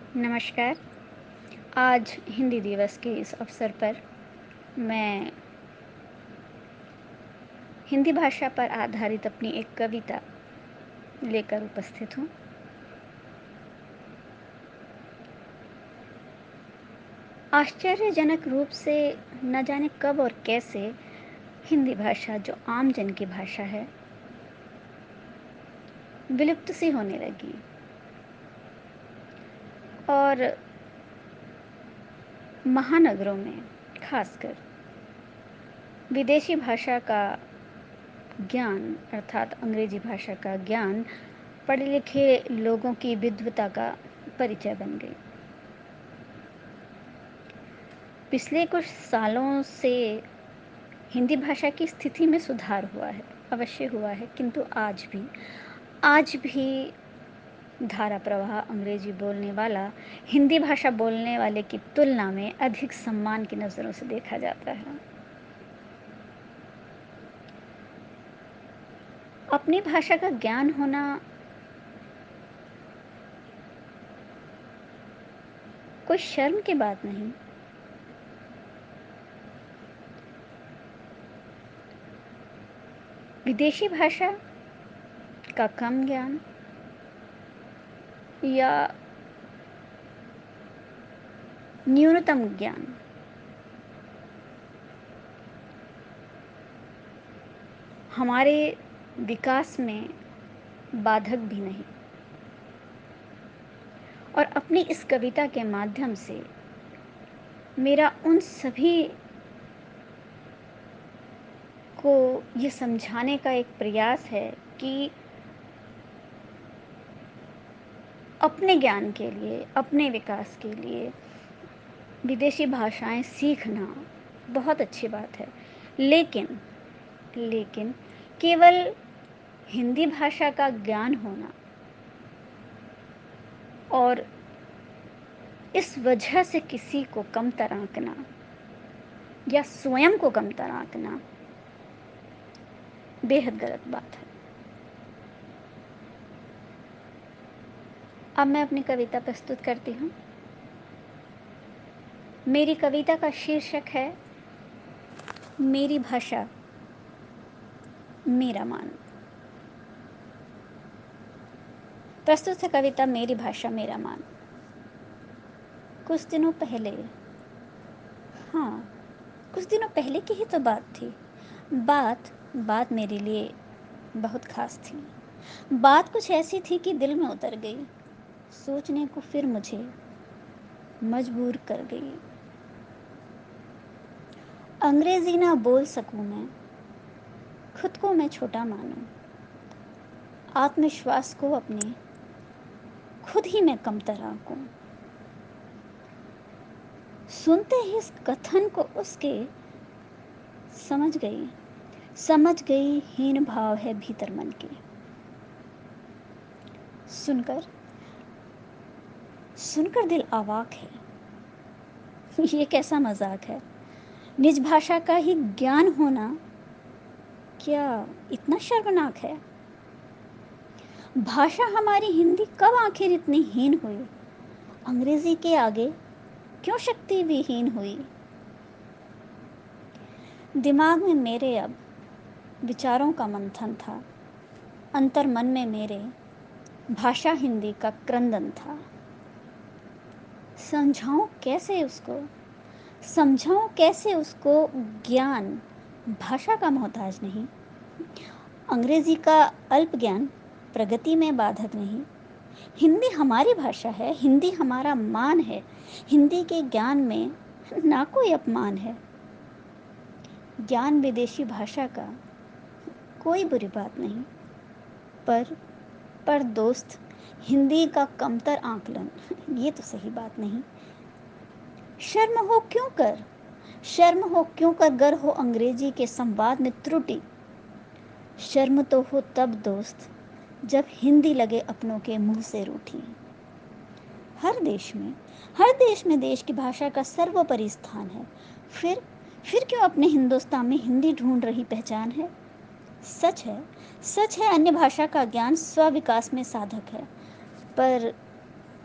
नमस्कार। आज हिंदी दिवस के इस अवसर पर मैं हिंदी भाषा पर आधारित अपनी एक कविता लेकर उपस्थित हूँ। आश्चर्यजनक रूप से न जाने कब और कैसे हिंदी भाषा जो आम जन की भाषा है, विलुप्त सी होने लगी और महानगरों में खासकर विदेशी भाषा का ज्ञान अर्थात अंग्रेजी भाषा का ज्ञान पढ़े लिखे लोगों की विद्वता का परिचय बन गई। पिछले कुछ सालों से हिंदी भाषा की स्थिति में सुधार हुआ है, अवश्य हुआ है, किंतु आज भी धारा प्रवाह अंग्रेजी बोलने वाला हिंदी भाषा बोलने वाले की तुलना में अधिक सम्मान की नज़रों से देखा जाता है। अपनी भाषा का ज्ञान होना कोई शर्म की बात नहीं। विदेशी भाषा का कम ज्ञान या न्यूनतम ज्ञान हमारे विकास में बाधक भी नहीं। और अपनी इस कविता के माध्यम से मेरा उन सभी को ये समझाने का एक प्रयास है कि अपने ज्ञान के लिए, अपने विकास के लिए विदेशी भाषाएं सीखना बहुत अच्छी बात है। लेकिन लेकिन केवल हिंदी भाषा का ज्ञान होना और इस वजह से किसी को कमतर आंकना या स्वयं को कमतर आंकना बेहद गलत बात है। अब मैं अपनी कविता प्रस्तुत करती हूँ। मेरी कविता का शीर्षक है मेरी भाषा मेरा मान। प्रस्तुत है कविता मेरी भाषा मेरा मान। कुछ दिनों पहले, हाँ, कुछ दिनों पहले की ही तो बात थी। बात बात मेरे लिए बहुत खास थी। बात कुछ ऐसी थी कि दिल में उतर गई, सोचने को फिर मुझे मजबूर कर गई। अंग्रेजी ना बोल सकूं मैं, खुद को मैं छोटा मानूं, आत्मविश्वास को अपने खुद ही मैं कमतर आंकूं। सुनते ही इस कथन को उसके समझ गई हीन भाव है भीतर मन के। सुनकर सुनकर दिल अवाक है। ये कैसा मजाक है। निज भाषा का ही ज्ञान होना क्या इतना शर्मनाक है। भाषा हमारी हिंदी कब आखिर इतनी हीन हुई, अंग्रेजी के आगे क्यों शक्ति विहीन हुई। दिमाग में मेरे अब विचारों का मंथन था, अंतर मन में मेरे भाषा हिंदी का क्रंदन था। समझाऊं कैसे उसको समझाऊं कैसे उसको ज्ञान भाषा का मोहताज नहीं, अंग्रेजी का अल्प ज्ञान प्रगति में बाधक नहीं। हिंदी हमारी भाषा है, हिंदी हमारा मान है, हिंदी के ज्ञान में ना कोई अपमान है। ज्ञान विदेशी भाषा का कोई बुरी बात नहीं, पर पर दोस्त हिंदी का कमतर आकलन ये तो सही बात नहीं। शर्म हो क्यों कर शर्म हो क्यों कर गर हो अंग्रेजी के संवाद में त्रुटि। शर्म तो हो तब दोस्त जब हिंदी लगे अपनों के मुंह से रूठी। हर देश में हर देश में देश की भाषा का सर्वोपरि स्थान है। फिर फिर क्यों अपने हिंदुस्तान में हिंदी ढूंढ रही पहचान है। सच है अन्य भाषा का ज्ञान स्व विकास में साधक है, पर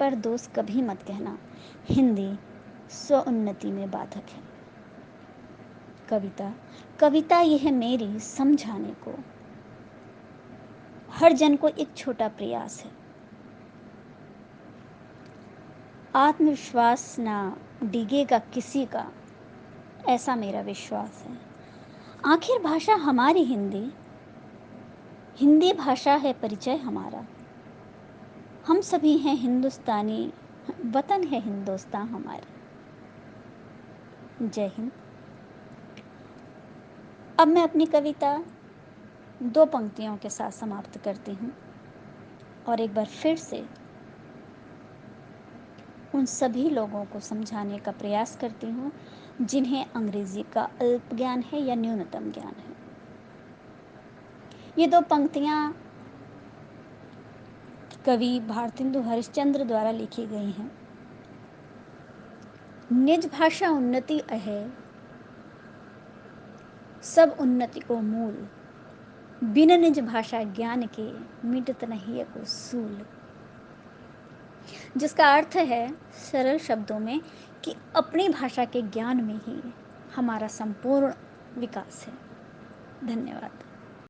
पर दोस्त कभी मत कहना हिंदी स्वोन्नति में बाधक है। कविता कविता यह मेरी समझाने को हर जन को एक छोटा प्रयास है। आत्मविश्वास ना डिगेगा किसी का, ऐसा मेरा विश्वास है। आखिर भाषा हमारी हिंदी, हिंदी भाषा है परिचय हमारा। हम सभी हैं हिंदुस्तानी, वतन है हिंदुस्तान हमारा। जय हिंद। अब मैं अपनी कविता 2 पंक्तियों के साथ समाप्त करती हूँ और एक बार फिर से उन सभी लोगों को समझाने का प्रयास करती हूँ जिन्हें अंग्रेजी का अल्प ज्ञान है या न्यूनतम ज्ञान है। ये 2 पंक्तियाँ कवि भारतेंदु हरिश्चंद्र द्वारा लिखी गई हैं। निज भाषा उन्नति अहे, सब उन्नति को मूल। बिन निज भाषा ज्ञान के, मिटत नहीं को सूल। जिसका अर्थ है सरल शब्दों में कि अपनी भाषा के ज्ञान में ही हमारा संपूर्ण विकास है। धन्यवाद।